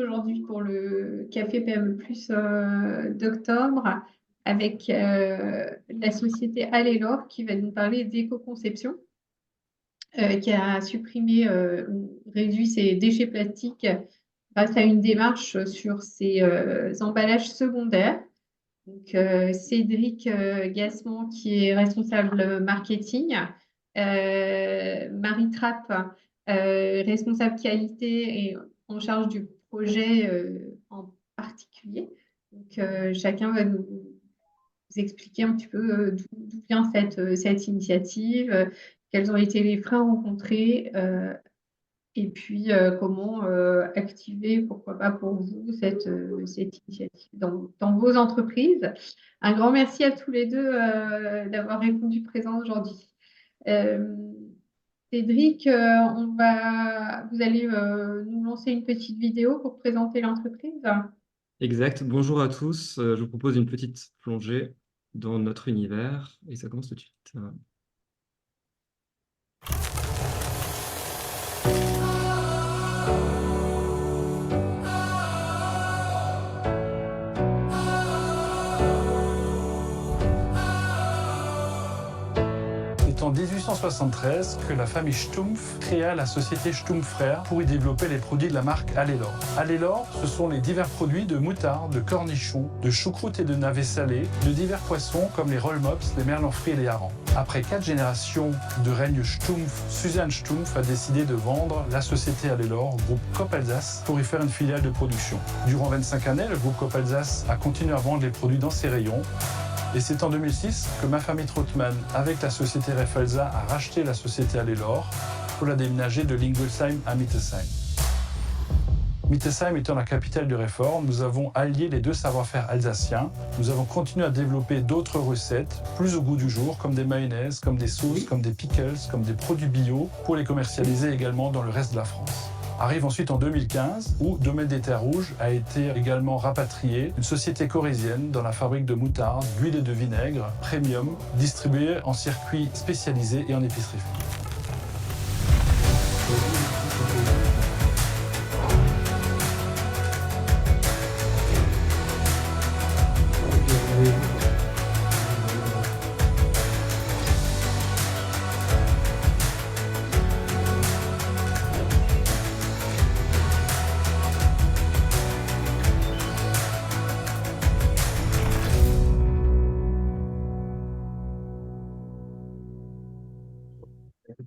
aujourd'hui pour le Café PME Plus d'octobre avec la société Allelor qui va nous parler d'éco-conception, qui a supprimé, réduit ses déchets plastiques grâce à une démarche sur ses emballages secondaires. Donc, Cédric Gassement, qui est responsable marketing, Marie Trapp, responsable qualité et en charge du projet en particulier. Donc, chacun va nous expliquer un petit peu d'où vient cette initiative, quels ont été les freins rencontrés, et puis comment activer, pourquoi pas pour vous, cette initiative dans vos entreprises. Un grand merci à tous les deux d'avoir répondu présent aujourd'hui. Euh, Cédric, vous allez nous lancer une petite vidéo pour présenter l'entreprise. Exact. Bonjour à tous. Je vous propose une petite plongée dans notre univers et ça commence tout de suite. C'est en 1873 que la famille Stumpf créa la société Stumpf Frères pour y développer les produits de la marque Allelor. Allelor, ce sont les divers produits de moutarde, de cornichons, de choucroute et de navets salés, de divers poissons comme les rollmops, les merlans frits et les harengs. Après 4 générations de règne Stumpf, Suzanne Stumpf a décidé de vendre la société Allelor au groupe Coop Alsace pour y faire une filiale de production. Durant 25 années, le groupe Coop Alsace a continué à vendre les produits dans ses rayons. Et c'est en 2006 que ma famille Trottmann, avec la société Refelsa, a racheté la société Allelor pour la déménager de Lingolsheim à Mittesheim. Mittesheim étant la capitale du Réfort, nous avons allié les deux savoir-faire alsaciens. Nous avons continué à développer d'autres recettes, plus au goût du jour, comme des mayonnaises, comme des sauces, comme des pickles, comme des produits bio, pour les commercialiser également dans le reste de la France. Arrive ensuite en 2015, où Domaine des Terres Rouges a été également rapatrié, une société corrézienne dans la fabrique de moutarde, d'huile et de vinaigre, premium, distribuée en circuit spécialisé et en épicerie.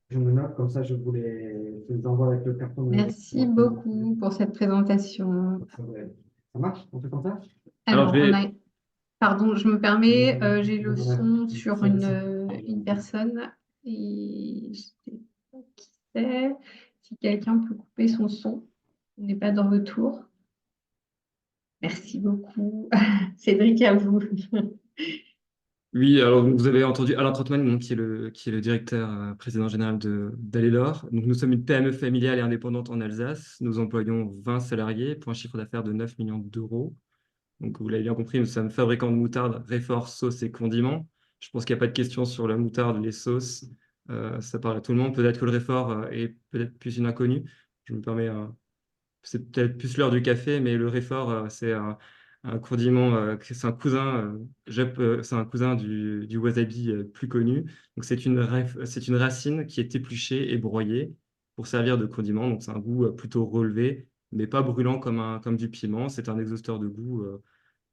Je me note, comme ça je les envoie avec le carton. Merci beaucoup pour cette présentation. Ça marche? On fait comme ça? Alors, je vais... Pardon, je me permets, j'ai le son sur une personne et je sais pas qui c'est. Si quelqu'un peut couper son son, on n'est pas dans retour. Merci beaucoup. Cédric, à vous. Oui, alors vous avez entendu Alain Trottmann, donc, qui est le directeur président général d'Allelor. Donc, nous sommes une PME familiale et indépendante en Alsace. Nous employons 20 salariés pour un chiffre d'affaires de 9 millions d'euros. Donc, vous l'avez bien compris, nous sommes fabricants de moutarde, réfort, sauces et condiments. Je pense qu'il n'y a pas de question sur la moutarde, les sauces. Ça parle à tout le monde. Peut-être que le réfort est peut-être plus une inconnue. Je me permets, c'est peut-être plus l'heure du café, mais le réfort, c'est un condiment, c'est un cousin, c'est un cousin du wasabi plus connu. Donc, c'est une racine qui est épluchée et broyée pour servir de condiment. Donc, c'est un goût plutôt relevé, mais pas brûlant comme du piment. C'est un exhausteur de goût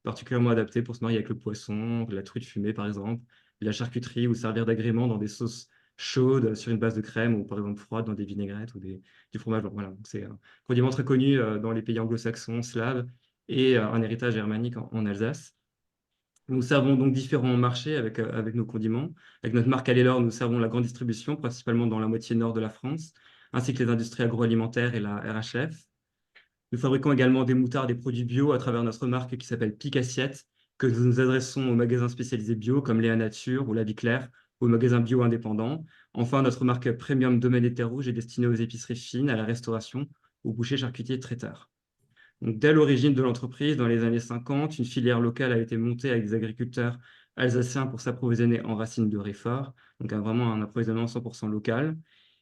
particulièrement adapté pour se marier avec le poisson, la truite fumée par exemple, la charcuterie ou servir d'agrément dans des sauces chaudes sur une base de crème ou par exemple froide dans des vinaigrettes ou du fromage blanc. Voilà, c'est un condiment très connu dans les pays anglo-saxons, slaves et un héritage germanique en Alsace. Nous servons donc différents marchés avec nos condiments. Avec notre marque Allelor, nous servons la grande distribution, principalement dans la moitié nord de la France, ainsi que les industries agroalimentaires et la RHF. Nous fabriquons également des moutardes et produits bio à travers notre marque qui s'appelle Pic Assiette, que nous nous adressons aux magasins spécialisés bio comme Léa Nature ou La Vie Claire, aux magasins bio indépendants. Enfin, notre marque Premium Domaine des Terres Rouges est destinée aux épiceries fines, à la restauration, aux bouchers, charcutiers et traiteurs. Donc, dès l'origine de l'entreprise, dans les années 50, une filière locale a été montée avec des agriculteurs alsaciens pour s'approvisionner en racines de réfort, donc vraiment un approvisionnement 100% local.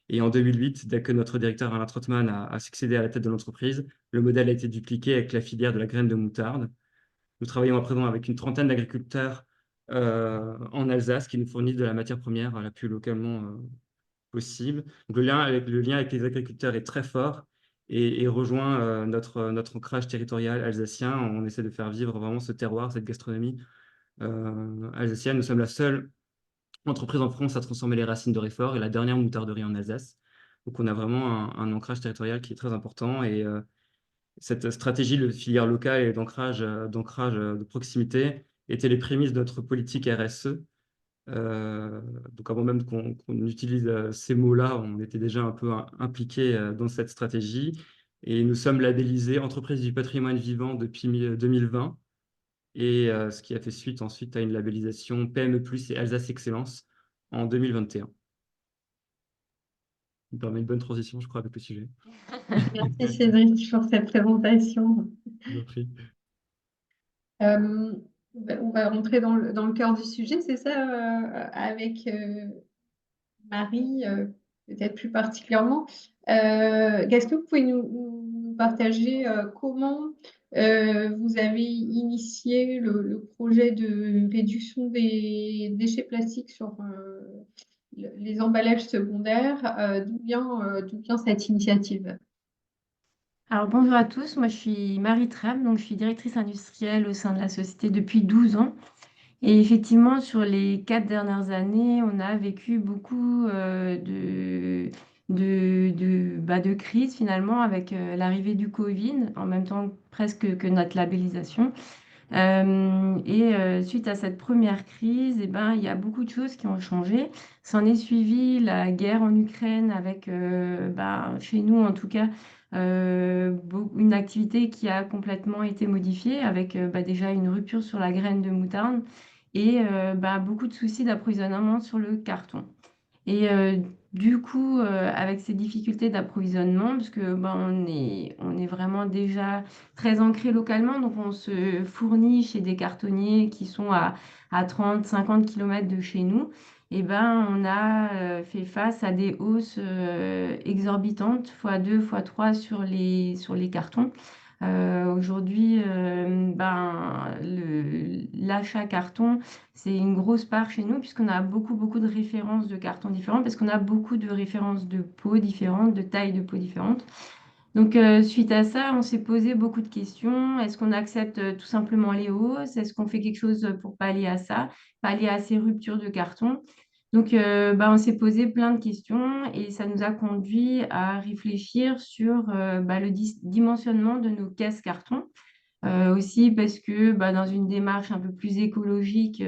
Et en 2008, dès que notre directeur Alain Trottmann a succédé à la tête de l'entreprise, le modèle a été dupliqué avec la filière de la graine de moutarde. Nous travaillons à présent avec une trentaine d'agriculteurs en Alsace qui nous fournissent de la matière première la plus localement possible. Donc, le lien avec les agriculteurs est très fort et rejoint notre ancrage territorial alsacien. On essaie de faire vivre vraiment ce terroir, cette gastronomie alsacienne. Nous sommes la seule entreprise en France à transformer les racines de Réfort et la dernière moutarderie en Alsace. Donc, on a vraiment un ancrage territorial qui est très important et cette stratégie de filière locale et d'ancrage de proximité étaient les prémices de notre politique RSE. Donc avant même qu'on utilise ces mots-là, on était déjà un peu impliqué dans cette stratégie. Et nous sommes labellisés Entreprise du patrimoine vivant depuis 2020. Et ce qui a fait suite ensuite à une labellisation PME+, et Alsace Excellence en 2021. Ça me permet une bonne transition, je crois, avec le sujet. Merci Cédric pour cette présentation. Je vous en prie. On va rentrer dans le cœur du sujet, c'est ça, avec Marie, peut-être plus particulièrement. Est-ce que vous pouvez nous partager comment vous avez initié le projet de réduction des déchets plastiques sur les emballages secondaires? D'où vient cette initiative? Alors bonjour à tous, moi je suis Marie Tram, donc je suis directrice industrielle au sein de la société depuis 12 ans. Et effectivement, sur les 4 dernières années, on a vécu beaucoup de crises finalement avec l'arrivée du Covid, en même temps presque que notre labellisation. Suite à cette première crise, eh ben, il y a beaucoup de choses qui ont changé. S'en est suivi la guerre en Ukraine avec, chez nous en tout cas, une activité qui a complètement été modifiée avec déjà une rupture sur la graine de moutarde et beaucoup de soucis d'approvisionnement sur le carton. Et du coup, avec ces difficultés d'approvisionnement, parce que on est vraiment déjà très ancré localement, donc on se fournit chez des cartonniers qui sont à 30, 50 km de chez nous, et on a fait face à des hausses exorbitantes, x2, x3 sur les cartons. Aujourd'hui, l'achat carton, c'est une grosse part chez nous puisqu'on a beaucoup de références de cartons différents, parce qu'on a beaucoup de références de pots différentes, de tailles de pots différentes. Donc, suite à ça, on s'est posé beaucoup de questions. Est-ce qu'on accepte tout simplement les hausses? Est-ce qu'on fait quelque chose pour pallier à ça, pallier à ces ruptures de carton? Donc, on s'est posé plein de questions et ça nous a conduit à réfléchir sur le dimensionnement de nos caisses carton. Aussi parce que dans une démarche un peu plus écologique,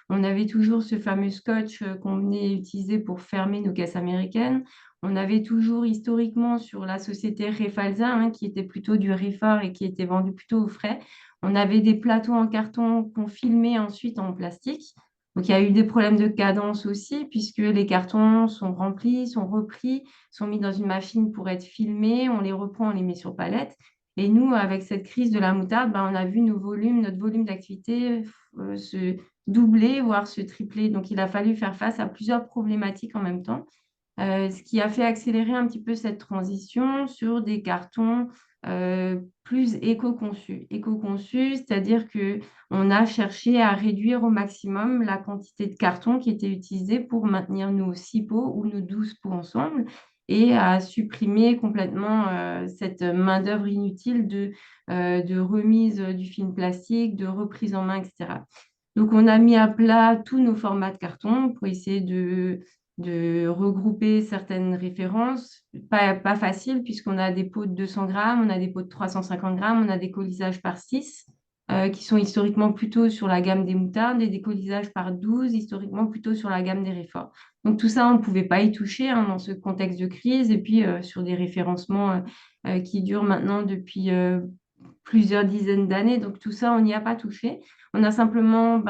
on avait toujours ce fameux scotch qu'on venait utiliser pour fermer nos caisses américaines. On avait toujours historiquement sur la société Refalsa, qui était plutôt du Réfort et qui était vendu plutôt au frais. On avait des plateaux en carton qu'on filmait ensuite en plastique. Donc il y a eu des problèmes de cadence aussi, puisque les cartons sont remplis, sont repris, sont mis dans une machine pour être filmés, on les reprend, on les met sur palette. Et nous, avec cette crise de la moutarde, on a vu notre volume d'activité se doubler, voire se tripler. Donc, il a fallu faire face à plusieurs problématiques en même temps, ce qui a fait accélérer un petit peu cette transition sur des cartons plus éco-conçus. Éco-conçus, c'est-à-dire qu'on a cherché à réduire au maximum la quantité de carton qui était utilisée pour maintenir nos 6 pots ou nos 12 pots ensemble, et à supprimer complètement cette main-d'œuvre inutile de remise du film plastique, de reprise en main, etc. Donc, on a mis à plat tous nos formats de carton pour essayer de regrouper certaines références. Pas facile, puisqu'on a des pots de 200 grammes, on a des pots de 350 grammes, on a des colisages par 6 qui sont historiquement plutôt sur la gamme des moutardes, et des colisages par 12 historiquement plutôt sur la gamme des réforts. Donc tout ça, on ne pouvait pas y toucher dans ce contexte de crise, et puis sur des référencements qui durent maintenant depuis plusieurs dizaines d'années. Donc tout ça, on n'y a pas touché. On a simplement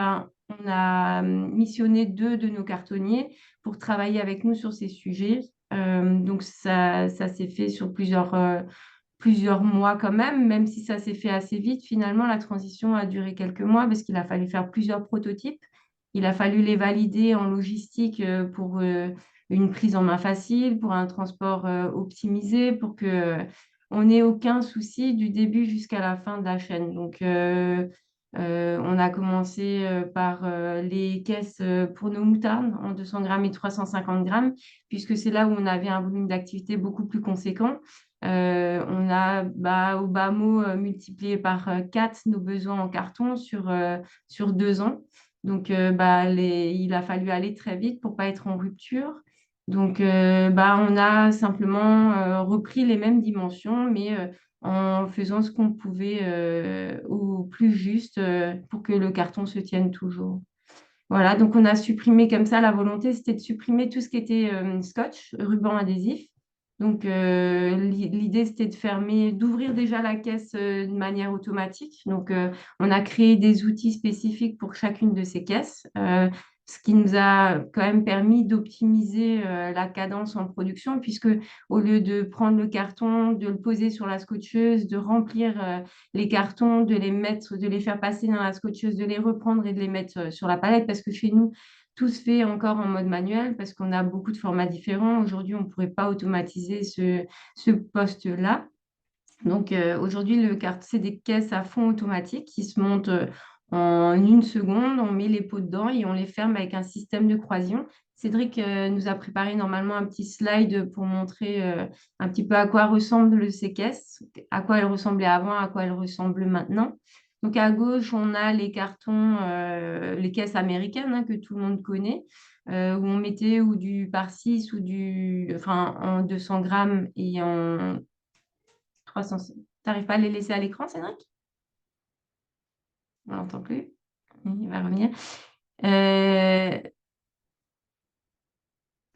on a missionné 2 de nos cartonniers pour travailler avec nous sur ces sujets. Donc ça s'est fait sur plusieurs mois quand même si ça s'est fait assez vite. Finalement, la transition a duré quelques mois parce qu'il a fallu faire plusieurs prototypes. Il a fallu les valider en logistique pour une prise en main facile, pour un transport optimisé, pour que on n'ait aucun souci du début jusqu'à la fin de la chaîne. Donc, on a commencé par les caisses pour nos moutardes en 200 grammes et 350 grammes, puisque c'est là où on avait un volume d'activité beaucoup plus conséquent. On a au bas mot multiplié par 4 nos besoins en carton sur 2 ans. Donc, il a fallu aller très vite pour pas être en rupture. Donc, on a simplement repris les mêmes dimensions, mais en faisant ce qu'on pouvait au plus juste pour que le carton se tienne toujours. Voilà, donc on a supprimé comme ça, la volonté, c'était de supprimer tout ce qui était scotch, ruban adhésif. Donc l'idée, c'était de fermer, d'ouvrir déjà la caisse de manière automatique. Donc on a créé des outils spécifiques pour chacune de ces caisses, ce qui nous a quand même permis d'optimiser la cadence en production, puisque au lieu de prendre le carton, de le poser sur la scotcheuse, de remplir les cartons, de les mettre, de les faire passer dans la scotcheuse, de les reprendre et de les mettre sur la palette, parce que chez nous, tout se fait encore en mode manuel, parce qu'on a beaucoup de formats différents. Aujourd'hui, on ne pourrait pas automatiser ce poste-là. Donc aujourd'hui, c'est des caisses à fond automatique qui se montent en 1 seconde. On met les pots dedans et on les ferme avec un système de croisillon. Cédric nous a préparé normalement un petit slide pour montrer un petit peu à quoi ressemblent ces caisses, à quoi elles ressemblaient avant, à quoi elles ressemblent maintenant. Donc à gauche, on a les cartons, les caisses américaines hein, que tout le monde connaît, où on mettait ou du par 6 ou en 200 grammes et en 300. T'arrives pas à les laisser à l'écran, Cédric? On l'entend plus. Il va revenir. Euh,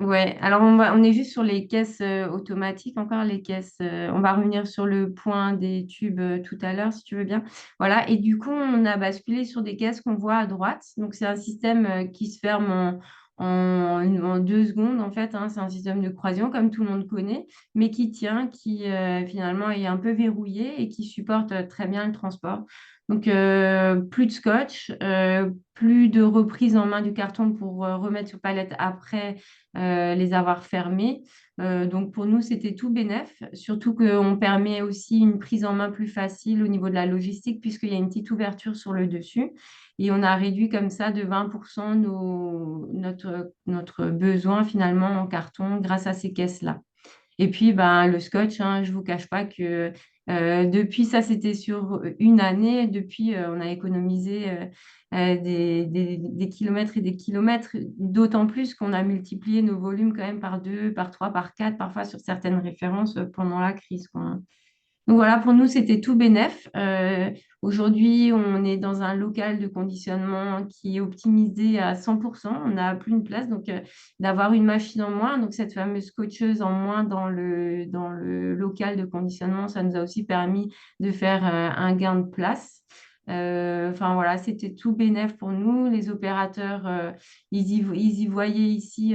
Ouais, alors on est juste sur les caisses automatiques, encore les caisses. On va revenir sur le point des tubes tout à l'heure, si tu veux bien. Voilà, et du coup, on a basculé sur des caisses qu'on voit à droite. Donc, c'est un système qui se ferme en 2 secondes, en fait. Hein. C'est un système de croisillon, comme tout le monde connaît, mais qui tient, qui finalement est un peu verrouillé et qui supporte très bien le transport. Donc, plus de scotch, plus de reprise en main du carton pour remettre sur palette après les avoir fermés. Donc pour nous, c'était tout bénef, surtout qu'on permet aussi une prise en main plus facile au niveau de la logistique, puisqu'il y a une petite ouverture sur le dessus. Et on a réduit comme ça de 20% notre besoin finalement en carton grâce à ces caisses-là. Et puis, le scotch, hein, je ne vous cache pas que depuis, ça, c'était sur une année. Depuis, on a économisé des kilomètres et des kilomètres, d'autant plus qu'on a multiplié nos volumes quand même par 2, par 3, par 4, parfois sur certaines références pendant la crise, quoi, hein. Donc voilà, pour nous, c'était tout bénef. Aujourd'hui, on est dans un local de conditionnement qui est optimisé à 100%. On n'a plus une place, donc d'avoir une machine en moins, donc cette fameuse scotcheuse en moins dans le local de conditionnement, ça nous a aussi permis de faire un gain de place. Enfin voilà, c'était tout bénef pour nous. Les opérateurs, ils y voyaient ici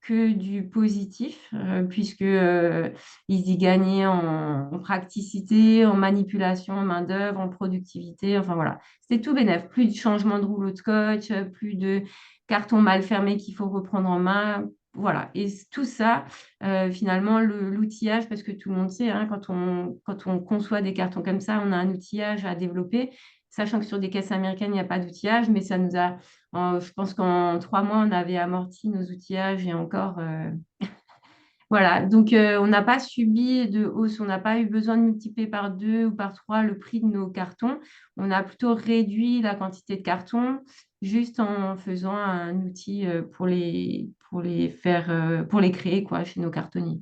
que du positif, puisque ils y gagnaient en praticité, en manipulation, en main-d'œuvre, en productivité. Enfin voilà, c'était tout bénef. Plus de changement de rouleau de scotch, plus de carton mal fermé qu'il faut reprendre en main. Voilà, et tout ça, finalement, l'outillage, parce que tout le monde sait, hein, quand on conçoit des cartons comme ça, on a un outillage à développer, sachant que sur des caisses américaines, il n'y a pas d'outillage, mais ça nous a, je pense qu'en 3 mois, on avait amorti nos outillages et encore, voilà. Donc on n'a pas subi de hausse, on n'a pas eu besoin de multiplier par 2 ou par 3 le prix de nos cartons. On a plutôt réduit la quantité de cartons juste en faisant un outil pour les créer quoi, chez nos cartonniers.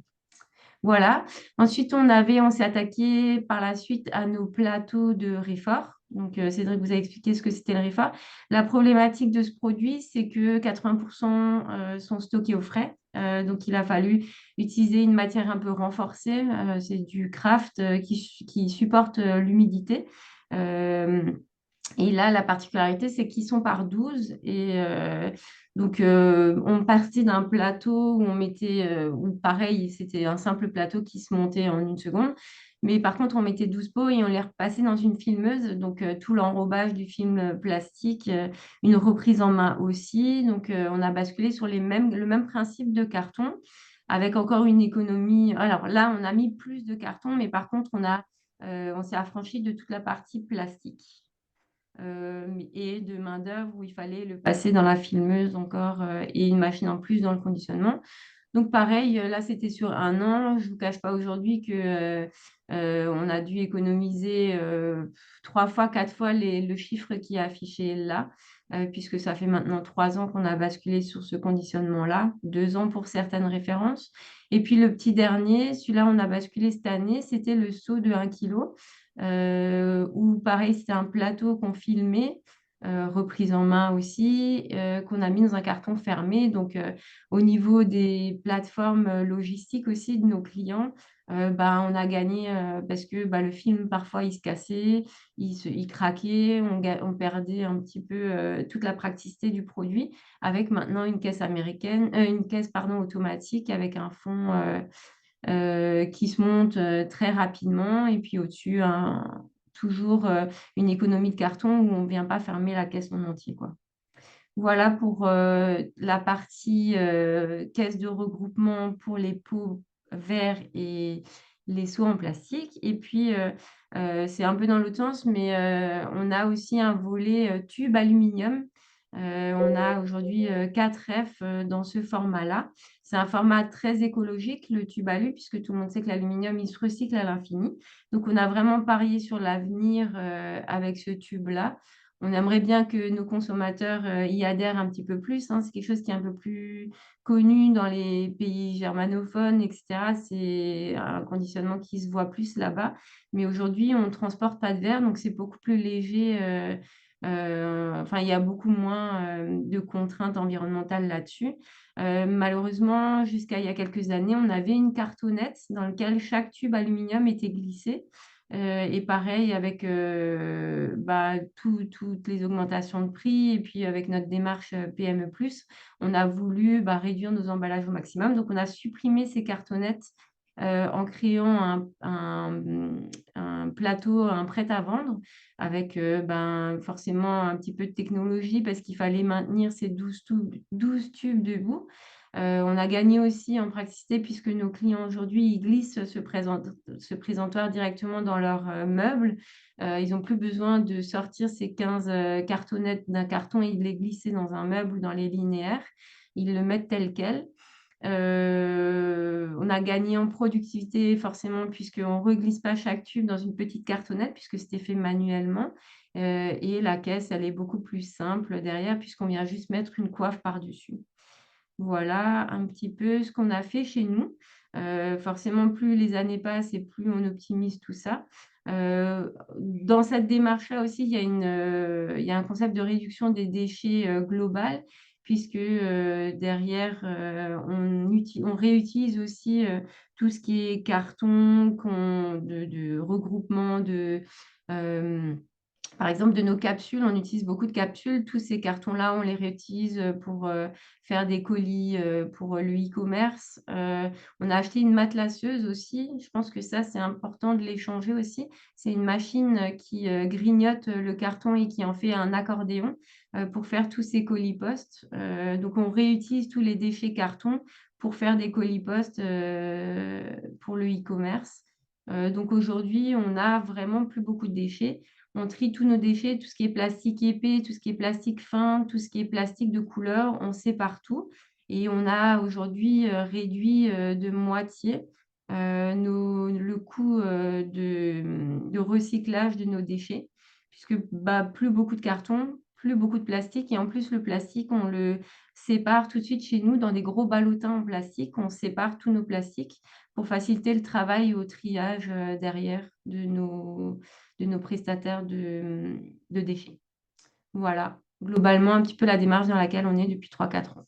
Voilà. Ensuite, on s'est attaqué par la suite à nos plateaux de réfort. Donc, Cédric vous a expliqué ce que c'était le réfort. La problématique de ce produit, c'est que 80% sont stockés au frais. Donc, il a fallu utiliser une matière un peu renforcée. C'est du craft qui supporte l'humidité. Et là, la particularité, c'est qu'ils sont par 12. Et donc, on partait d'un plateau où on mettait, où pareil, c'était un simple plateau qui se montait en 1 seconde. Mais par contre, on mettait 12 pots et on les repassait dans une filmeuse. Donc, tout l'enrobage du film plastique, une reprise en main aussi. Donc, on a basculé sur le même principe de carton avec encore une économie. Alors là, on a mis plus de carton, mais par contre, on s'est affranchi de toute la partie plastique et de main-d'œuvre où il fallait le passer dans la filmeuse encore et une machine en plus dans le conditionnement. Donc pareil, là c'était sur un an. Je ne vous cache pas aujourd'hui que on a dû économiser 3 fois, 4 fois le chiffre qui est affiché là, puisque ça fait maintenant 3 ans qu'on a basculé sur ce conditionnement-là, 2 ans pour certaines références. Et puis le petit dernier, celui-là on a basculé cette année, c'était le seau de 1 kg, où pareil c'était un plateau qu'on filmait. Reprise en main aussi, qu'on a mis dans un carton fermé. Donc, au niveau des plateformes logistiques aussi de nos clients, on a gagné parce que le film, parfois, il se cassait, il craquait, on perdait un petit peu toute la praticité du produit avec maintenant une caisse pardon, automatique avec un fond qui se monte très rapidement et puis au-dessus, toujours une économie de carton où on ne vient pas fermer la caisse en entier, quoi. Voilà pour la partie caisse de regroupement pour les pots verts et les seaux en plastique. Et puis, c'est un peu dans l'autre sens, mais on a aussi un volet tube aluminium. On a aujourd'hui 4 F dans ce format-là. C'est un format très écologique, le tube alu, puisque tout le monde sait que l'aluminium, il se recycle à l'infini. Donc, on a vraiment parié sur l'avenir avec ce tube-là. On aimerait bien que nos consommateurs y adhèrent un petit peu plus, hein. C'est quelque chose qui est un peu plus connu dans les pays germanophones, etc. C'est un conditionnement qui se voit plus là-bas. Mais aujourd'hui, on ne transporte pas de verre, donc c'est beaucoup plus léger. Enfin, il y a beaucoup moins de contraintes environnementales là-dessus. Malheureusement, jusqu'à il y a quelques années, on avait une cartonnette dans laquelle chaque tube aluminium était glissé. Et pareil avec toutes les augmentations de prix et puis avec notre démarche PME+, on a voulu réduire nos emballages au maximum. Donc, on a supprimé ces cartonnettes en créant un plateau, un prêt-à-vendre avec forcément un petit peu de technologie parce qu'il fallait maintenir ces 12 tubes debout. On a gagné aussi en praticité puisque nos clients aujourd'hui, ils glissent ce présentoir directement dans leur meuble. Ils n'ont plus besoin de sortir ces 15 cartonnettes d'un carton et de les glisser dans un meuble ou dans les linéaires. Ils le mettent tel quel. On a gagné en productivité forcément puisqu'on ne reglisse pas chaque tube dans une petite cartonnette puisque c'était fait manuellement. Et la caisse, elle est beaucoup plus simple derrière puisqu'on vient juste mettre une coiffe par-dessus. Voilà un petit peu ce qu'on a fait chez nous. Forcément, plus les années passent et plus on optimise tout ça. Dans cette démarche-là aussi, il y a un concept de réduction des déchets global, puisque derrière, on réutilise aussi tout ce qui est carton, de regroupement, par exemple, de nos capsules, on utilise beaucoup de capsules. Tous ces cartons-là, on les réutilise pour faire des colis pour le e-commerce. On a acheté une matelasseuse aussi. Je pense que ça, c'est important de l'échanger aussi. C'est une machine qui grignote le carton et qui en fait un accordéon pour faire tous ces colis post. Donc, on réutilise tous les déchets carton pour faire des colis post pour le e-commerce. Donc, aujourd'hui, on n'a vraiment plus beaucoup de déchets. On trie tous nos déchets, tout ce qui est plastique épais, tout ce qui est plastique fin, tout ce qui est plastique de couleur, on sépare tout. Et on a aujourd'hui réduit de moitié le coût de recyclage de nos déchets, puisque plus beaucoup de carton, plus beaucoup de plastique. Et en plus, le plastique, on le sépare tout de suite chez nous dans des gros ballotins en plastique. On sépare tous nos plastiques pour faciliter le travail au triage derrière de nos prestataires de déchets. Voilà, globalement, un petit peu la démarche dans laquelle on est depuis 3-4 ans.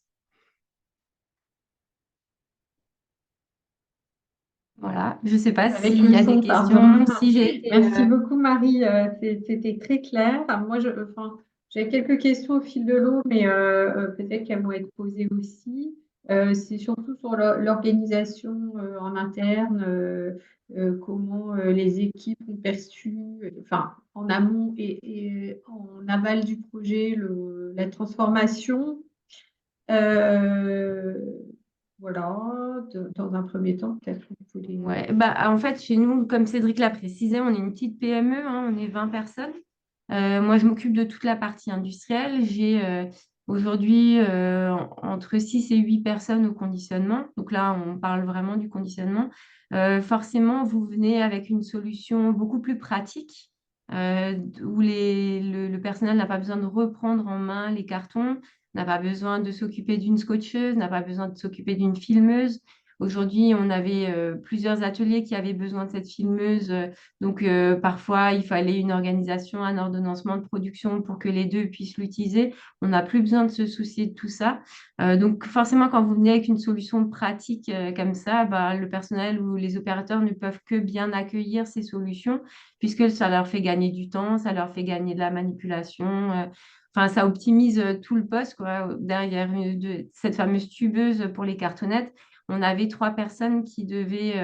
Voilà, je ne sais pas Avec s'il y a le son, des pardon. questions, si j'ai été... Merci beaucoup, Marie. C'était très clair. Moi, j'ai quelques questions au fil de l'eau, mais peut-être qu'elles vont être posées aussi. C'est surtout sur l'organisation en interne. comment les équipes ont perçu, enfin, en amont et en aval du projet, la transformation. Euh, voilà, dans un premier temps, peut-être vous voulez. Ouais, bah, en fait, chez nous, comme Cédric l'a précisé, on est une petite PME, hein, on est 20 personnes. Moi, je m'occupe de toute la partie industrielle. J'ai aujourd'hui entre 6 et 8 personnes au conditionnement. Donc là, on parle vraiment du conditionnement. Forcément, vous venez avec une solution beaucoup plus pratique où le personnel n'a pas besoin de reprendre en main les cartons, n'a pas besoin de s'occuper d'une scotcheuse, n'a pas besoin de s'occuper d'une filmeuse. Aujourd'hui, on avait plusieurs ateliers qui avaient besoin de cette filmeuse. Donc, parfois, il fallait une organisation, un ordonnancement de production pour que les deux puissent l'utiliser. On n'a plus besoin de se soucier de tout ça. Donc, forcément, quand vous venez avec une solution pratique comme ça, bah, le personnel ou les opérateurs ne peuvent que bien accueillir ces solutions puisque ça leur fait gagner du temps, ça leur fait gagner de la manipulation. Enfin, ça optimise tout le poste, quoi. Derrière cette fameuse tubeuse pour les cartonnettes, on avait 3 personnes qui devaient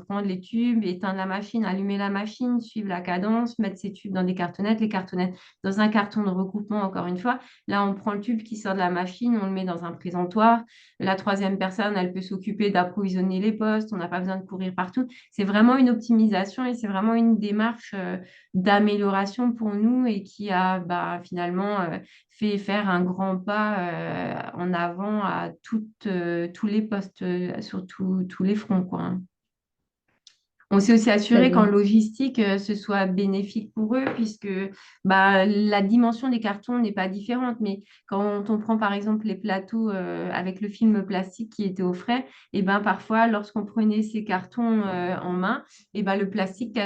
prendre les tubes, éteindre la machine, allumer la machine, suivre la cadence, mettre ces tubes dans des cartonnettes, les cartonnettes dans un carton de recoupement, encore une fois. Là, on prend le tube qui sort de la machine, on le met dans un présentoir. La troisième personne, elle peut s'occuper d'approvisionner les postes, on n'a pas besoin de courir partout. C'est vraiment une optimisation et c'est vraiment une démarche d'amélioration pour nous et qui a finalement fait faire un grand pas en avant à tous les postes, sur tous les fronts, quoi, hein. On s'est aussi Très assuré qu'en bien. logistique, ce soit bénéfique pour eux, puisque la dimension des cartons n'est pas différente. Mais quand on prend par exemple les plateaux avec le film plastique qui était au frais, et ben parfois, lorsqu'on prenait ces cartons en main, et ben le plastique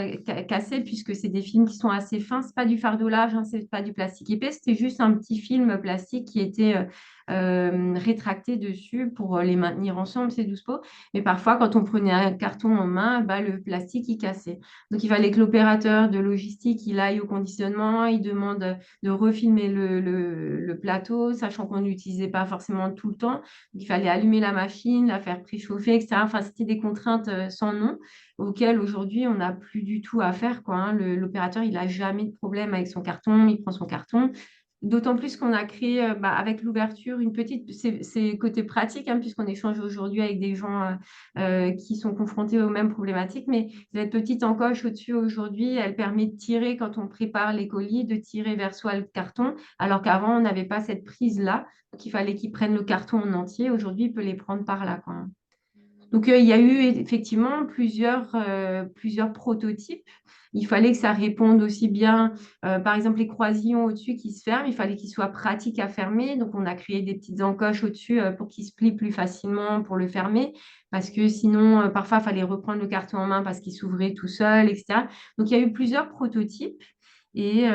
cassait, puisque c'est des films qui sont assez fins. C'est pas du fardolage, hein, c'est pas du plastique épais, c'était juste un petit film plastique qui était rétracté dessus pour les maintenir ensemble, ces 12 pots. Mais parfois, quand on prenait un carton en main, le plastique, il cassait. Donc, il fallait que l'opérateur de logistique, il aille au conditionnement, il demande de refilmer le plateau, sachant qu'on n'utilisait pas forcément tout le temps. Donc, il fallait allumer la machine, la faire préchauffer, etc. Enfin, c'était des contraintes sans nom auxquelles aujourd'hui, on n'a plus du tout à faire, quoi, hein. L'opérateur, il n'a jamais de problème avec son carton, il prend son carton. D'autant plus qu'on a créé avec l'ouverture une petite, c'est côté pratique, hein, puisqu'on échange aujourd'hui avec des gens qui sont confrontés aux mêmes problématiques. Mais cette petite encoche au-dessus aujourd'hui, elle permet de tirer quand on prépare les colis, de tirer vers soi le carton, alors qu'avant, on n'avait pas cette prise-là. Donc, il fallait qu'ils prennent le carton en entier. Aujourd'hui, il peut les prendre par là, quoi. Donc, il y a eu effectivement plusieurs prototypes. Il fallait que ça réponde aussi bien, par exemple, les croisillons au-dessus qui se ferment, il fallait qu'ils soient pratiques à fermer. Donc, on a créé des petites encoches au-dessus pour qu'ils se plient plus facilement pour le fermer. Parce que sinon, parfois, il fallait reprendre le carton en main parce qu'il s'ouvrait tout seul, etc. Donc, il y a eu plusieurs prototypes. Et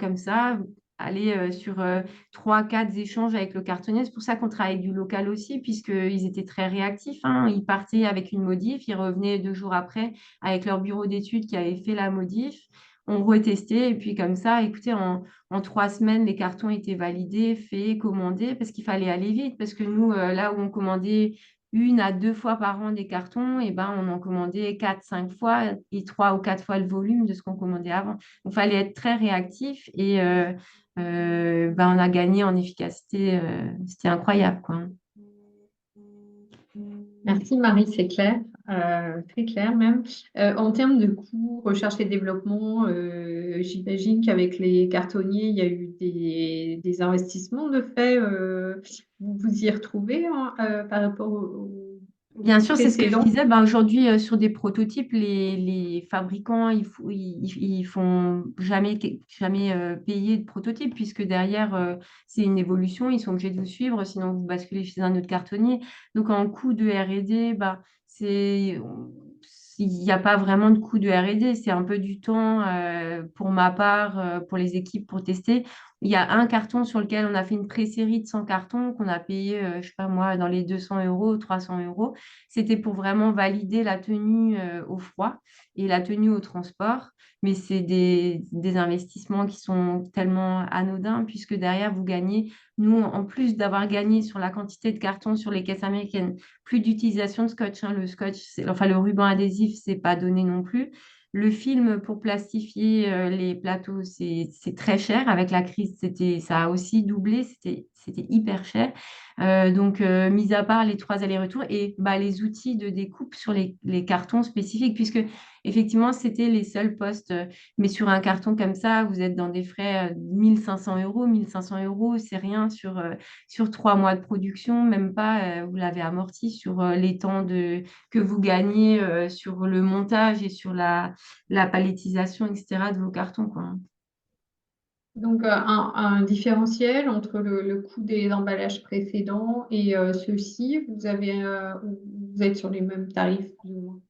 comme ça, aller sur 3, 4 échanges avec le cartonnier. C'est pour ça qu'on travaille avec du local aussi, puisqu'ils étaient très réactifs, hein. Ils partaient avec une modif, ils revenaient 2 jours après avec leur bureau d'études qui avait fait la modif. On retestait, et puis comme ça, écoutez, en 3 semaines, les cartons étaient validés, faits, commandés, parce qu'il fallait aller vite, parce que nous, là où on commandait 1 à 2 fois par an des cartons, et on en commandait 4, 5 fois et 3 ou 4 fois le volume de ce qu'on commandait avant. Donc, il fallait être très réactif et on a gagné en efficacité. C'était incroyable, quoi. Merci Marie, c'est clair, très clair même. En termes de coûts, recherche et développement, j'imagine qu'avec les cartonniers, il y a eu des investissements de fait. Vous vous y retrouvez, hein, par rapport au Bien coût sûr, c'est ce que je précédent? disais. Aujourd'hui, sur des prototypes, les fabricants, ils font jamais payer de prototype, puisque derrière, c'est une évolution. Ils sont obligés de vous suivre, sinon vous basculez chez un autre cartonnier. Donc, en coût de R&D, c'est, il n'y a pas vraiment de coût de R&D. C'est un peu du temps, pour ma part, pour les équipes, pour tester. Il y a un carton sur lequel on a fait une pré-série de 100 cartons qu'on a payé, je ne sais pas moi, dans les 200 euros, 300 euros. C'était pour vraiment valider la tenue au froid et la tenue au transport. Mais c'est des investissements qui sont tellement anodins puisque derrière, vous gagnez, nous, en plus d'avoir gagné sur la quantité de cartons sur les caisses américaines, plus d'utilisation de scotch, hein. Le scotch, enfin le ruban adhésif, c'est pas donné non plus. Le film pour plastifier les plateaux, c'est très cher. Avec la crise, ça a aussi doublé, c'était hyper cher. Mis à part les 3 allers-retours et bah, les outils de découpe sur les cartons spécifiques, puisque effectivement, c'était les seuls postes. Mais sur un carton comme ça, vous êtes dans des frais 1500 euros. 1500 euros, c'est rien sur 3 mois de production, même pas, vous l'avez amorti sur les temps que vous gagnez sur le montage et sur la palettisation, etc., de vos cartons, quoi. Donc, un différentiel entre le coût des emballages précédents et ceux-ci, vous êtes sur les mêmes tarifs, plus ou moins.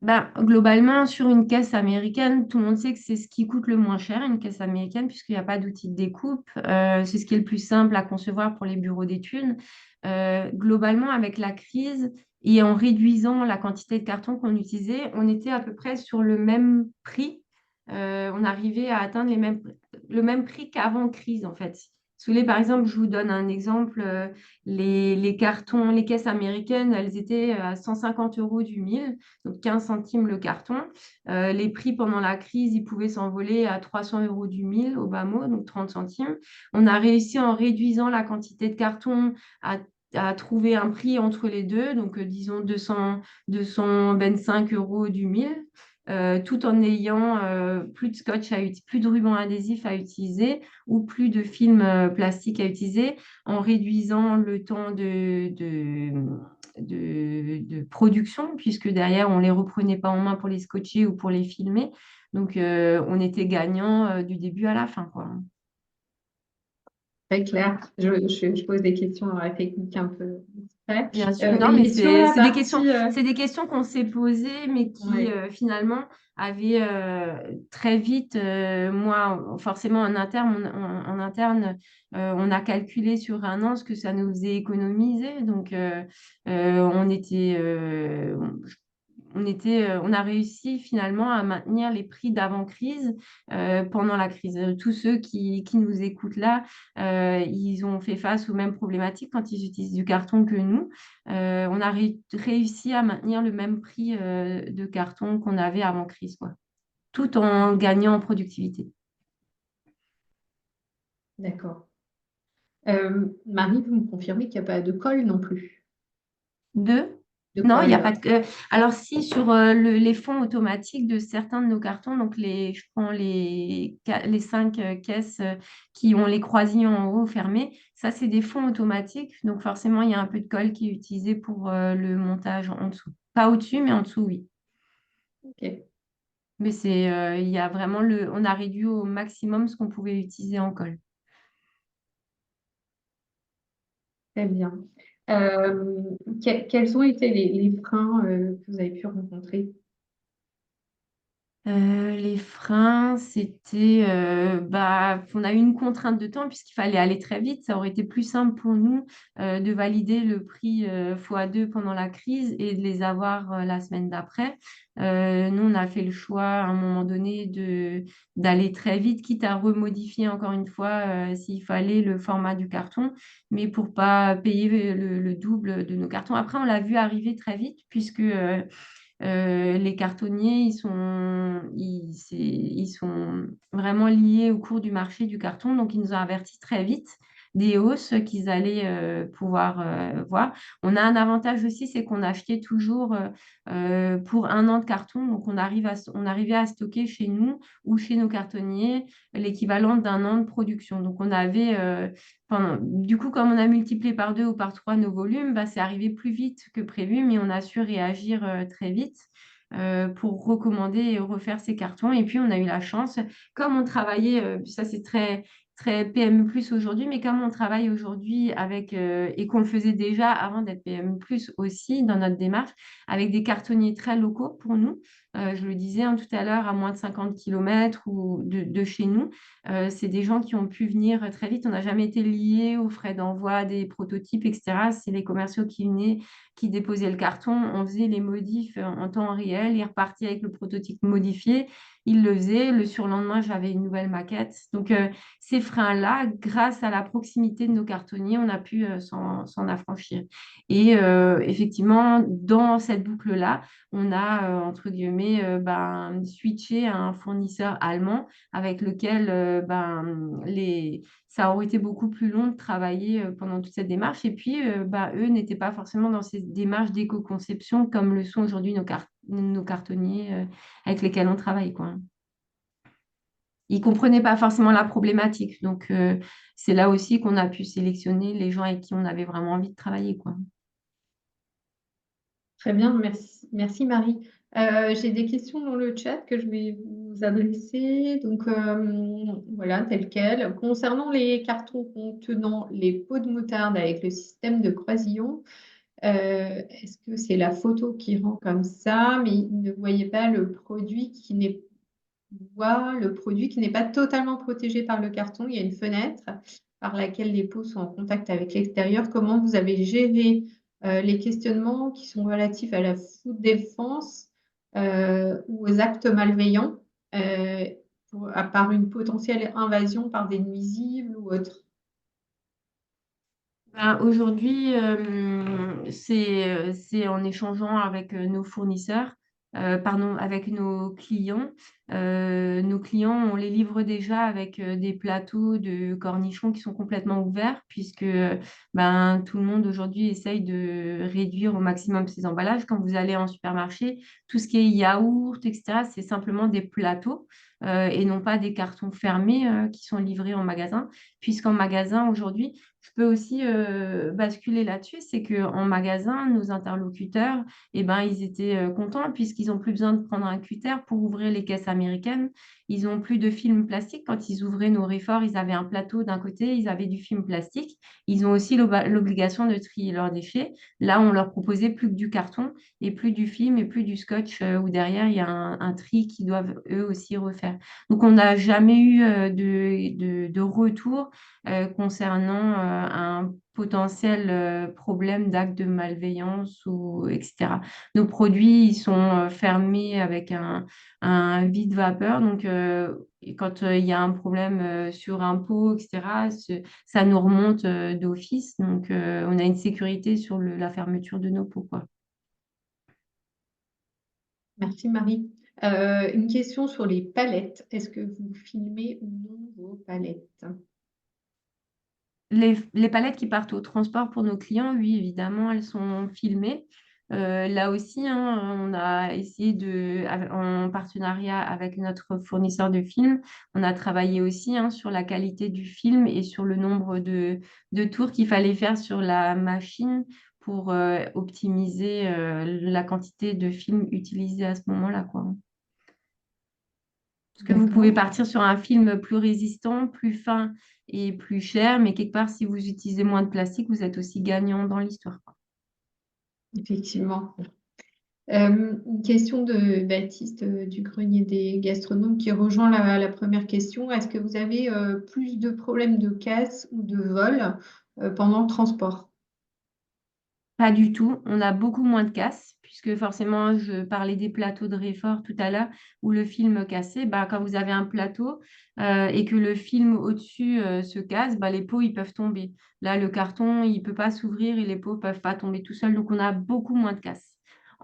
Ben, globalement, sur une caisse américaine, tout le monde sait que c'est ce qui coûte le moins cher, une caisse américaine, puisqu'il n'y a pas d'outil de découpe. C'est ce qui est le plus simple à concevoir pour les bureaux d'études. Globalement, avec la crise et en réduisant la quantité de carton qu'on utilisait, on était à peu près sur le même prix. On arrivait à atteindre le même prix qu'avant crise, en fait. Si vous voulez, par exemple, je vous donne un exemple. Les cartons, les caisses américaines, elles étaient à 150 euros du 1000, donc 15 centimes le carton. Les prix pendant la crise, ils pouvaient s'envoler à 300 euros du 1000 au bas mot, donc 30 centimes. On a réussi en réduisant la quantité de carton à trouver un prix entre les deux, donc disons 225 euros du 1000. Tout en ayant plus de scotch plus de ruban adhésif à utiliser ou plus de film plastique à utiliser, en réduisant le temps de production, puisque derrière, on ne les reprenait pas en main pour les scotcher ou pour les filmer. Donc, on était gagnant du début à la fin, quoi. Très clair. Je pose des questions techniques un peu exprès. Bien sûr, non, mais Et sur la partie, c'est des questions qu'on s'est posées, mais qui ouais. finalement avaient très vite, moi, forcément en interne, en interne on a calculé sur un an ce que ça nous faisait économiser. Donc, on a réussi finalement à maintenir les prix d'avant-crise pendant la crise. Tous ceux qui nous écoutent là, ils ont fait face aux mêmes problématiques quand ils utilisent du carton que nous. On a réussi à maintenir le même prix de carton qu'on avait avant crise, quoi, tout en gagnant en productivité. D'accord. Marie, vous me confirmez qu'il n'y a pas de colle non plus. Deux. De Non, il n'y a colle. pas de. Alors, si, sur les fonds automatiques de certains de nos cartons, donc je prends les 5 caisses qui ont les croisillons en haut fermés, ça, c'est des fonds automatiques. Donc, forcément, il y a un peu de colle qui est utilisée pour le montage en dessous. Pas au-dessus, mais en dessous, oui. Ok, Mais il y a vraiment on a réduit au maximum ce qu'on pouvait utiliser en colle. très bien. Quels ont été les freins que vous avez pu rencontrer? Les freins, c'était, on a eu une contrainte de temps puisqu'il fallait aller très vite. Ça aurait été plus simple pour nous de valider le prix x2 pendant la crise et de les avoir la semaine d'après. Nous, on a fait le choix à un moment donné d'aller très vite, quitte à remodifier encore une fois s'il fallait le format du carton, mais pour pas payer le double de nos cartons. Après, on l'a vu arriver très vite puisque les cartonniers, ils sont vraiment liés au cours du marché du carton. Donc, ils nous ont avertis très vite des hausses qu'ils allaient pouvoir voir. On a un avantage aussi, c'est qu'on achetait toujours pour un an de carton. Donc, on arrivait à stocker chez nous ou chez nos cartonniers l'équivalent d'un an de production. Donc, on avait du coup, comme on a multiplié par 2 ou par 3 nos volumes, c'est arrivé plus vite que prévu, mais on a su réagir très vite pour recommander et refaire ces cartons. Et puis, on a eu la chance, comme on travaillait, ça c'est très, très PME+ aujourd'hui, mais comme on travaille aujourd'hui avec, et qu'on le faisait déjà avant d'être PME+ aussi dans notre démarche, avec des cartonniers très locaux pour nous. Je le disais tout à l'heure, à moins de 50 km ou de chez nous. C'est des gens qui ont pu venir très vite. On n'a jamais été liés aux frais d'envoi des prototypes, etc. C'est les commerciaux qui venaient, qui déposaient le carton. On faisait les modifs en temps réel. Ils repartaient avec le prototype modifié. Ils le faisaient. Le surlendemain, j'avais une nouvelle maquette. Donc, ces freins-là, grâce à la proximité de nos cartonniers, on a pu s'en affranchir. Et effectivement, dans cette boucle-là, on a, entre guillemets, switché à un fournisseur allemand avec lequel ça aurait été beaucoup plus long de travailler pendant toute cette démarche. Et puis, eux n'étaient pas forcément dans ces démarches d'éco-conception comme le sont aujourd'hui nos cartonniers avec lesquels on travaille, quoi. Ils ne comprenaient pas forcément la problématique. Donc, c'est là aussi qu'on a pu sélectionner les gens avec qui on avait vraiment envie de travailler, quoi. Très bien, merci Marie. J'ai des questions dans le chat que je vais vous adresser. Donc voilà, tel quel. Concernant les cartons contenant les pots de moutarde avec le système de croisillon, est-ce que c'est la photo qui rend comme ça, mais il ne voyait pas le produit qui n'est pas totalement protégé par le carton. Il y a une fenêtre par laquelle les pots sont en contact avec l'extérieur. Comment vous avez géré les questionnements qui sont relatifs à la food défense ou aux actes malveillants euh, à part une potentielle invasion par des nuisibles ou autre? Aujourd'hui, c'est en échangeant avec nos fournisseurs, pardon, avec nos clients. Nos clients, on les livre déjà avec des plateaux de cornichons qui sont complètement ouverts, puisque tout le monde aujourd'hui essaye de réduire au maximum ses emballages. Quand vous allez en supermarché, tout ce qui est yaourt, etc., c'est simplement des plateaux et non pas des cartons fermés qui sont livrés en magasin, puisqu'en magasin, aujourd'hui, je peux aussi basculer là-dessus, c'est qu'en magasin, nos interlocuteurs, ils étaient contents puisqu'ils n'ont plus besoin de prendre un cutter pour ouvrir les caisses américaines. Ils n'ont plus de film plastique. Quand ils ouvraient nos réforts, ils avaient un plateau d'un côté, ils avaient du film plastique. Ils ont aussi l'obligation de trier leurs déchets. Là, on leur proposait plus que du carton et plus du film et plus du scotch où derrière, il y a un tri qu'ils doivent eux aussi refaire. Donc, on n'a jamais eu de retour concernant un potentiel problème d'acte de malveillance ou etc. Nos produits, ils sont fermés avec un vide vapeur. Donc, quand il y a un problème sur un pot, etc., ça nous remonte d'office. Donc, on a une sécurité sur la fermeture de nos pots, quoi. Merci Marie. Une question sur les palettes. Est-ce que vous filmez ou non vos palettes? Les palettes qui partent au transport pour nos clients, oui, évidemment, elles sont filmées. Là aussi, on a essayé en partenariat avec notre fournisseur de films, on a travaillé aussi sur la qualité du film et sur le nombre de tours qu'il fallait faire sur la machine pour optimiser la quantité de film utilisé à ce moment-là, quoi. Parce que vous pouvez D'accord. partir sur un film plus résistant, plus fin et plus cher, mais quelque part, si vous utilisez moins de plastique, vous êtes aussi gagnant dans l'histoire, quoi. Effectivement. Une question de Baptiste du Grenier des Gastronomes qui rejoint la première question. Est-ce que vous avez plus de problèmes de casse ou de vol pendant le transport? Pas du tout. On a beaucoup moins de casse, puisque forcément, je parlais des plateaux de réfort tout à l'heure, où le film cassait. Quand vous avez un plateau et que le film au-dessus se casse, les pots, ils peuvent tomber. Là, le carton, il ne peut pas s'ouvrir et les pots ne peuvent pas tomber tout seuls. Donc, on a beaucoup moins de casse.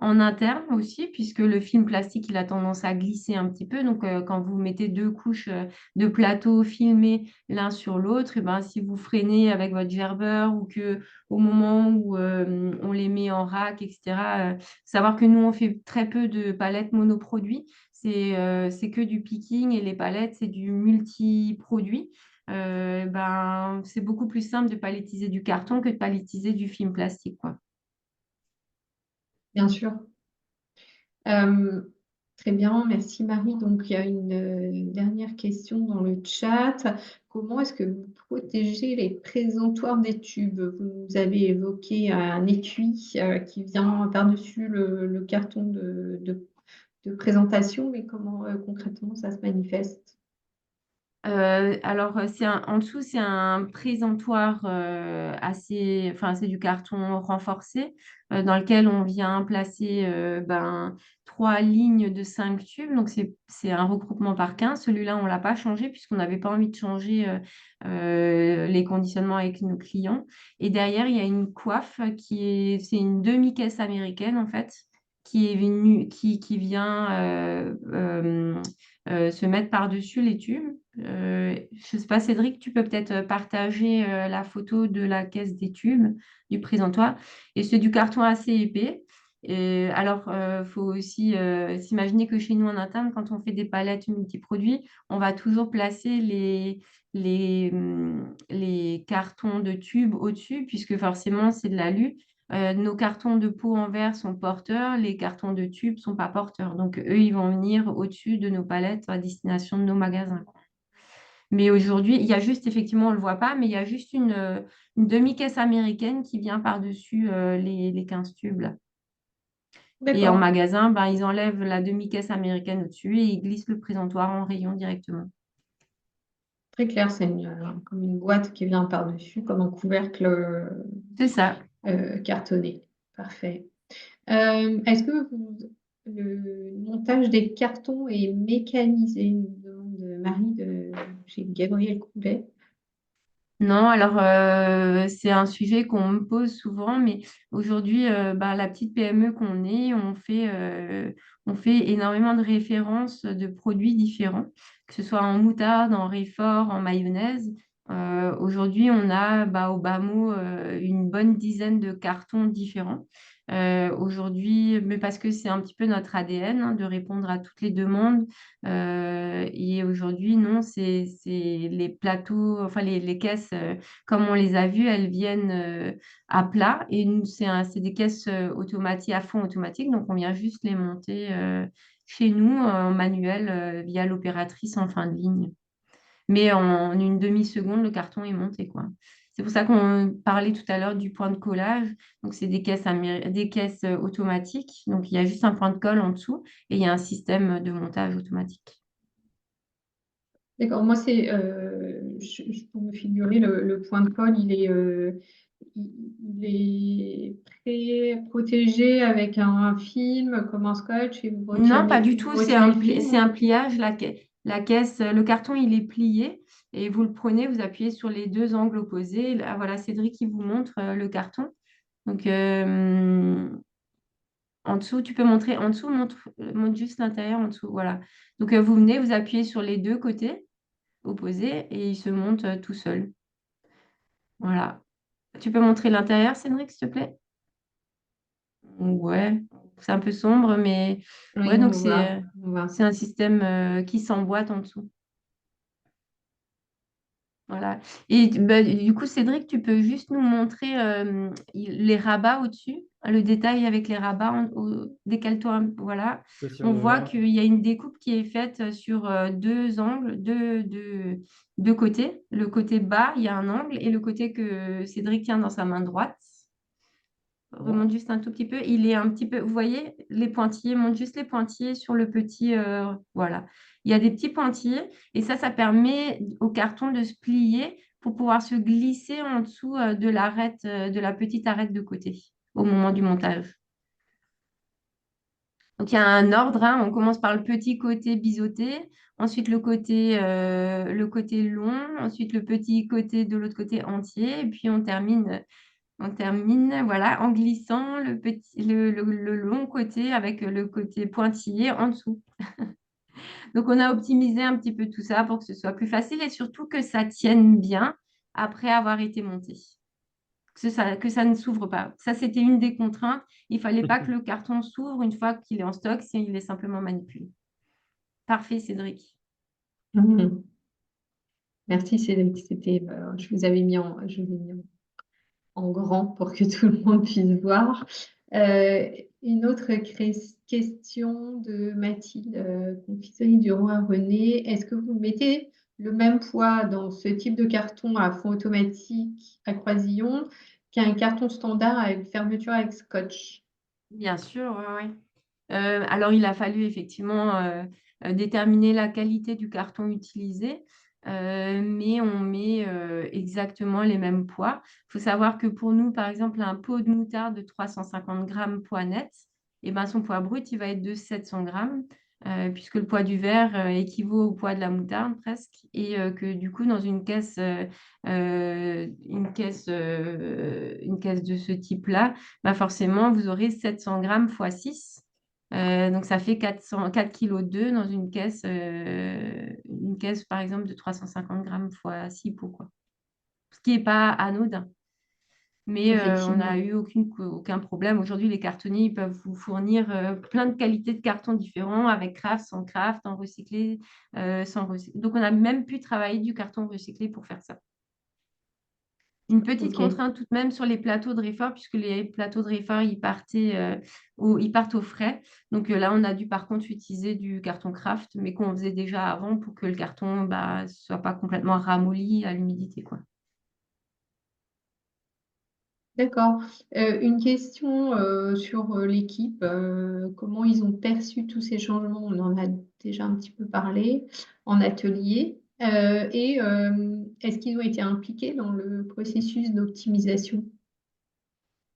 En interne aussi, puisque le film plastique, il a tendance à glisser un petit peu. Donc, quand vous mettez deux couches de plateaux filmés l'un sur l'autre, si vous freinez avec votre gerbeur ou que au moment où on les met en rack, etc. Savoir que nous, on fait très peu de palettes monoproduits. C'est que du picking et les palettes, c'est du multi-produit. C'est beaucoup plus simple de palettiser du carton que de palettiser du film plastique, quoi. Bien sûr. Euh, Très bien, merci Marie. Donc, il y a une dernière question dans le chat. Comment est-ce que vous protégez les présentoirs des tubes? Vous avez évoqué un étui qui vient par-dessus le carton de présentation, mais comment concrètement ça se manifeste? Alors, en dessous, c'est un présentoir enfin, c'est du carton renforcé dans lequel on vient placer 3 lignes de 5 tubes. Donc, c'est un regroupement par 15. Celui-là, on ne l'a pas changé puisqu'on n'avait pas envie de changer les conditionnements avec nos clients. Et derrière, il y a une coiffe c'est une demi-caisse américaine en fait, qui vient se mettre par-dessus les tubes. Je ne sais pas, Cédric, tu peux peut-être partager la photo de la caisse des tubes, du présentoir. Et c'est du carton assez épais. Et alors, il faut aussi s'imaginer que chez nous en interne, quand on fait des palettes multiproduits, on va toujours placer les cartons de tubes au-dessus, puisque forcément, c'est de l'alu. Nos cartons de pot en verre sont porteurs, les cartons de tubes ne sont pas porteurs. Donc, eux, ils vont venir au-dessus de nos palettes à destination de nos magasins. Mais aujourd'hui, il y a juste, effectivement, on ne le voit pas, mais il y a juste une demi-caisse américaine qui vient par-dessus les 15 tubes, là. Et en D'accord, magasin, ben, ils enlèvent la demi-caisse américaine au-dessus et ils glissent le présentoir en rayon directement. très clair, c'est comme une boîte qui vient par-dessus, comme un couvercle C'est ça. cartonné. Parfait. Est-ce que le montage des cartons est mécanisé? Nous demande Marie chez Gabriel Coulet. Non, alors c'est un sujet qu'on me pose souvent, mais aujourd'hui, la petite PME qu'on est, on fait énormément de références de produits différents, que ce soit en moutarde, en réfort, en mayonnaise. Aujourd'hui, on a au bas mot une bonne dizaine de cartons différents. Aujourd'hui, mais parce que c'est un petit peu notre ADN hein, de répondre à toutes les demandes. Et aujourd'hui, non, c'est les plateaux, enfin les caisses, comme on les a vues, elles viennent à plat. Et c'est des caisses automatiques, à fond automatique. Donc, on vient juste les monter chez nous en manuel via l'opératrice en fin de ligne. Mais en une demi-seconde, le carton est monté, quoi. C'est pour ça qu'on parlait tout à l'heure du point de collage. Donc, c'est des caisses automatiques. Donc, il y a juste un point de colle en dessous et il y a un système de montage automatique. D'accord, moi c'est, pour me figurer, le point de colle, il est pré-protégé avec un film comme un scotch et Non, pas du vous tout. retirez le C'est film. un pliage. La caisse, le carton, il est plié et vous le prenez, vous appuyez sur les deux angles opposés. Là, voilà, Cédric qui vous montre le carton. Donc, en dessous, tu peux montrer. En dessous, montre juste l'intérieur en dessous. Voilà. Donc, vous venez, vous appuyez sur les deux côtés opposés et il se monte tout seul. Voilà. Tu peux montrer l'intérieur, Cédric, s'il te plaît? Ouais, c'est un peu sombre, mais ouais, Oui, donc on voit, on voit. c'est un système qui s'emboîte en dessous. Voilà. Et du coup, Cédric, tu peux juste nous montrer les rabats au-dessus, le détail avec les rabats. Décale-toi, voilà. Ça, si on On le voit voit. qu'il y a une découpe qui est faite sur deux angles, deux côtés. Le côté bas, il y a un angle, et le côté que Cédric tient dans sa main droite. Remonte juste un tout petit peu. Il est un petit peu, vous voyez, les pointillés, monte juste les pointillés sur le petit, voilà. Il y a des petits pointillés et ça permet au carton de se plier pour pouvoir se glisser en dessous de l'arête, de la petite arête de côté au moment du montage. Donc il y a un ordre, hein. On commence par le petit côté biseauté, ensuite le côté long, ensuite le petit côté de l'autre côté entier, et puis on termine, voilà, en glissant le long côté avec le côté pointillé en dessous. Donc, on a optimisé un petit peu tout ça pour que ce soit plus facile et surtout que ça tienne bien après avoir été monté. Que ça ne s'ouvre pas. Ça, c'était une des contraintes. Il ne fallait pas que le carton s'ouvre une fois qu'il est en stock, s'il est simplement manipulé. Parfait, Cédric. Mhm. Merci Cédric, je vous avais mis en grand pour que tout le monde puisse voir. Euh, une autre question de Mathilde, confiserie du Roi René. Est-ce que vous mettez le même poids dans ce type de carton à fond automatique à croisillon qu'un carton standard avec fermeture avec scotch? Bien sûr, oui. Alors, il a fallu effectivement déterminer la qualité du carton utilisé, mais on met exactement les mêmes poids. Il faut savoir que pour nous, par exemple, un pot de moutarde de 350 grammes poids net, et ben, son poids brut, il va être de 700 grammes, puisque le poids du verre équivaut au poids de la moutarde presque, et que du coup, dans une caisse de ce type-là, bah forcément, vous aurez 700 grammes fois 6. Donc, ça fait 4 kg 2 dans une caisse, par exemple, de 350 grammes fois 6 pots, quoi. Ce qui n'est pas anodin. Mais on Effectivement. n'a eu aucun problème. Aujourd'hui, les cartonniers ils peuvent vous fournir plein de qualités de cartons différents avec craft, sans craft, en recyclé, sans recyclé. Donc, on a même pu travailler du carton recyclé pour faire ça. Une petite Ok, contrainte tout de même sur les plateaux de réfort, puisque les plateaux de réfort, ils partent au frais. Donc là, on a dû par contre utiliser du carton craft, mais qu'on faisait déjà avant pour que le carton ne soit pas complètement ramolli à l'humidité, quoi. d'accord. Une question sur l'équipe. Comment ils ont perçu tous ces changements? On en a déjà un petit peu parlé en atelier. Est-ce qu'ils ont été impliqués dans le processus d'optimisation?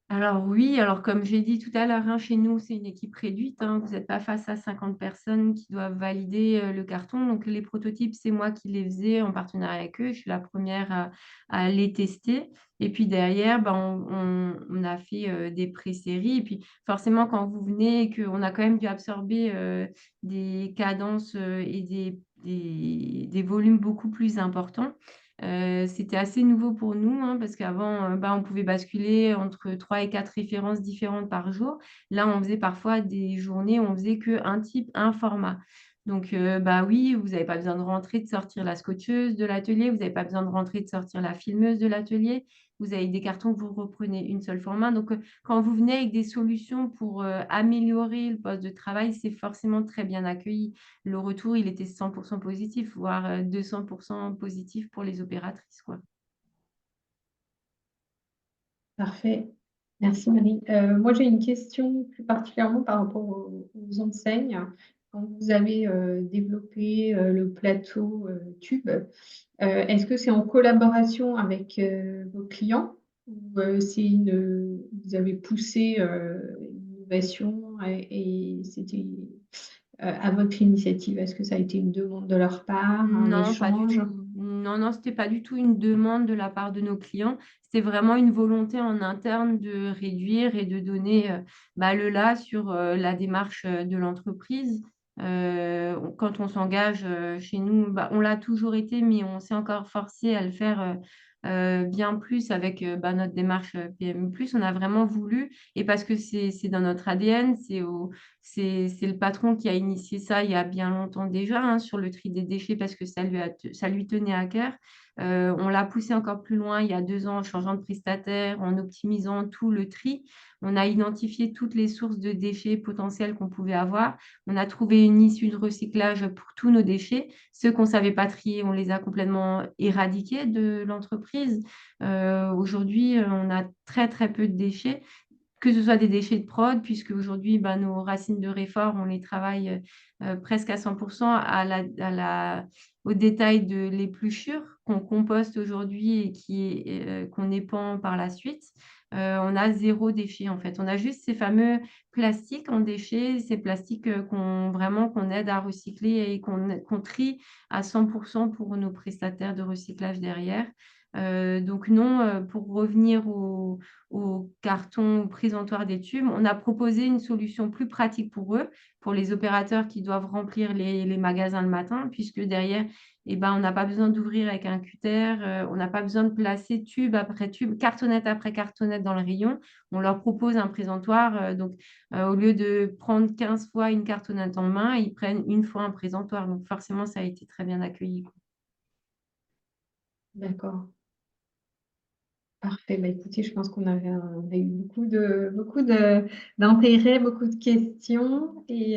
Alors oui, alors comme j'ai dit tout à l'heure, hein, chez nous, c'est une équipe réduite, hein. Vous n'êtes pas face à 50 personnes qui doivent valider le carton. Donc les prototypes, c'est moi qui les faisais en partenariat avec eux. Je suis la première à les tester. Et puis derrière, ben, on a fait des pré-séries. Et puis forcément, quand vous venez et qu'on a quand même dû absorber des cadences et des volumes beaucoup plus importants. C'était assez nouveau pour nous, hein, parce qu'avant, on pouvait basculer entre 3 et 4 références différentes par jour. Là, on faisait parfois des journées où on faisait qu'un type, un format. Donc, oui, vous n'avez pas besoin de rentrer, de sortir la scotcheuse de l'atelier, vous n'avez pas besoin de rentrer, de sortir la filmeuse de l'atelier. Vous avez des cartons que vous reprenez une seule format. Donc, quand vous venez avec des solutions pour améliorer le poste de travail, c'est forcément très bien accueilli. Le retour, il était 100% positif, voire 200% positif pour les opératrices, quoi. Parfait. Merci Marie. Moi, j'ai une question plus particulièrement par rapport aux enseignes. Quand vous avez développé le plateau tube, est-ce que c'est en collaboration avec vos clients ou vous avez poussé l'innovation et c'était à votre initiative? Est-ce que ça a été une demande de leur part, un Non, pas du échange? tout. Non, non, c'était pas du tout une demande de la part de nos clients. C'était vraiment une volonté en interne de réduire et de donner le là sur la démarche de l'entreprise. Quand on s'engage chez nous, on l'a toujours été, mais on s'est encore forcé à le faire bien plus avec notre démarche PMU+. On a vraiment voulu, et parce que c'est dans notre ADN, c'est le patron qui a initié ça il y a bien longtemps déjà, hein, sur le tri des déchets parce que ça lui tenait à cœur. On l'a poussé encore plus loin il y a 2 ans en changeant de prestataire, en optimisant tout le tri. On a identifié toutes les sources de déchets potentiels qu'on pouvait avoir. On a trouvé une issue de recyclage pour tous nos déchets. Ceux qu'on ne savait pas trier, on les a complètement éradiqués de l'entreprise. Aujourd'hui, on a très, très peu de déchets, que ce soit des déchets de prod, puisque aujourd'hui, nos racines de réfort, on les travaille presque à 100% au détail de l'épluchure qu'on composte aujourd'hui et qu'on épand par la suite. On a 0 déchet en fait. On a juste ces fameux plastiques en déchets, ces plastiques qu'on aide à recycler et qu'on trie à 100% pour nos prestataires de recyclage derrière. Donc non, pour revenir au carton présentoir des tubes, on a proposé une solution plus pratique pour eux, pour les opérateurs qui doivent remplir les magasins le matin, puisque derrière, on n'a pas besoin d'ouvrir avec un cutter, on n'a pas besoin de placer tube après tube, cartonnette après cartonnette dans le rayon. On leur propose un présentoir. Au lieu de prendre 15 fois une cartonnette en main, ils prennent une fois un présentoir. Donc, forcément, ça a été très bien accueilli, quoi. D'accord. Parfait. Bah, écoutez, je pense on a eu d'intérêt, beaucoup de questions et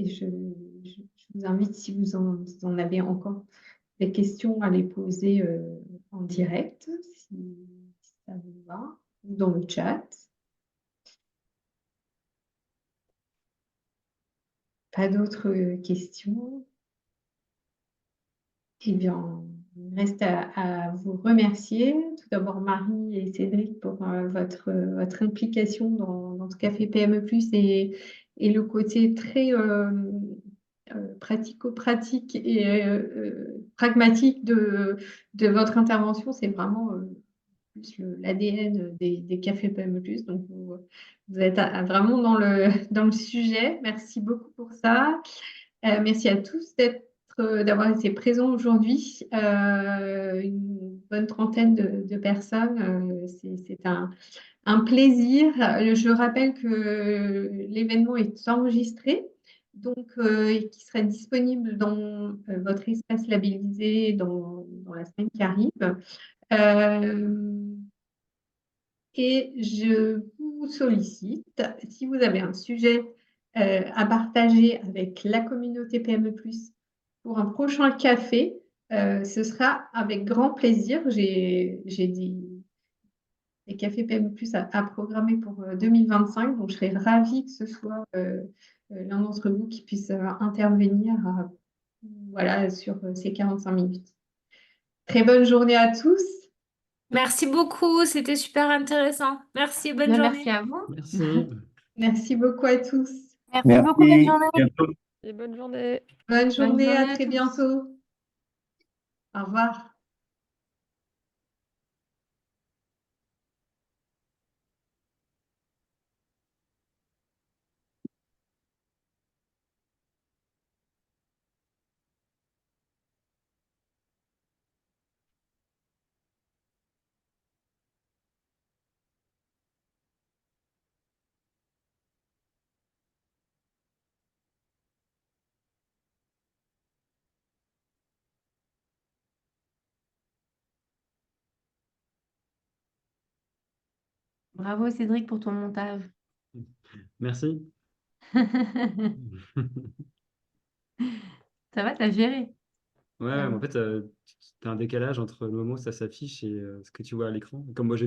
je vous invite, si vous en avez encore des questions, à les poser en direct, si ça vous va, ou dans le chat. Pas d'autres questions? Eh bien, il me reste à vous remercier. Tout d'abord, Marie et Cédric, pour votre implication dans ce café PME+, et le côté très pratico-pratique et pragmatique de votre intervention. C'est vraiment plus l'ADN des cafés PME+. Donc, vous êtes vraiment dans le sujet. Merci beaucoup pour ça. Merci à tous d'avoir été présents aujourd'hui. Une bonne trentaine de personnes. C'est un plaisir. Je rappelle que l'événement est enregistré, donc et qui sera disponible dans votre espace labellisé dans la semaine qui arrive. Et je vous sollicite, si vous avez un sujet à partager avec la communauté PME+, pour un prochain café, ce sera avec grand plaisir. J'ai des cafés PME+ à programmer pour 2025, donc je serais ravie que ce soit l'un d'entre vous qui puisse intervenir voilà, sur ces 45 minutes. Très bonne journée à tous. Merci beaucoup, c'était super intéressant. Merci, bonne Merci journée. à vous. Merci. Merci beaucoup à tous. Merci beaucoup, bonne journée. Bientôt. Et bonne journée. Bonne journée, à journée à très tous. bientôt. Au revoir. Bravo Cédric pour ton montage. Merci. Ça va, t'as géré. Ouais, Ça en va. fait, tu as un décalage entre le moment où ça s'affiche et ce que tu vois à l'écran. Comme moi, j'ai